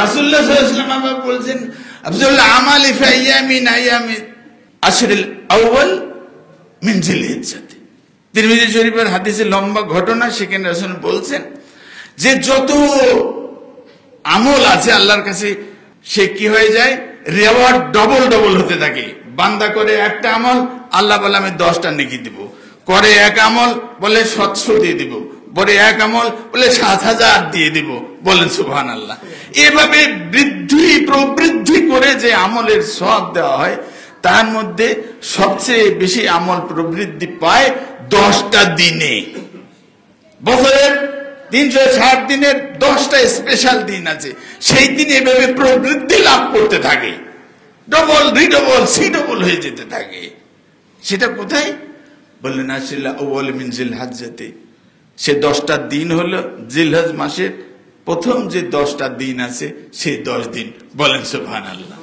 রাসূলুল্লাহ সাল্লাল্লাহু আলাইহি ওয়াসাল্লাম আবার বলেছেন আফজালুল আমালি ফি আইয়ামিন আইয়ামিন আশরিল আউয়াল মিন জিলহিজ্জাহ। তিরমিজি শরীফের হাদিসে লম্বা ঘটনা, সেখানে রাসূল বলছেন যে যত আমল আছে আল্লাহর কাছে সে কি হয়ে যায়, রেওয়ার্ড ডবল ডবল হতে থাকে। বান্দা করে একটা আমল, আল্লাহ বলে আমি 10টা নেকি দিব, করে এক আমল বলে 700 দিয়ে দিব, বলে এক আমল বলে 7000 দিয়ে দিব, বলেন সুবহানাল্লাহ। এভাবে বৃদ্ধি প্রবৃদ্ধি করে যে আমলের সওয়াব দেওয়া হয়, তার মধ্যে সবচেয়ে বেশি আমল প্রবৃদ্ধি পায় 10টা দিনে। বছরের 360 দিনের 10টা স্পেশাল দিন আছে, সেই দিন এভাবে প্রবৃদ্ধি লাভ করতে থাকে, ডবল রিডবল সিডবল হয়ে যেতে থাকে। সেটা কোথায় বললেন, আশরিল আউয়াল মিন জিলহিজ্জাতে। সে 10টা দিন হলো জিলহজ মাসের প্রথম যে 10টা দিন আছে, সেই 10 দিন, বলেন সুবহানাল্লাহ।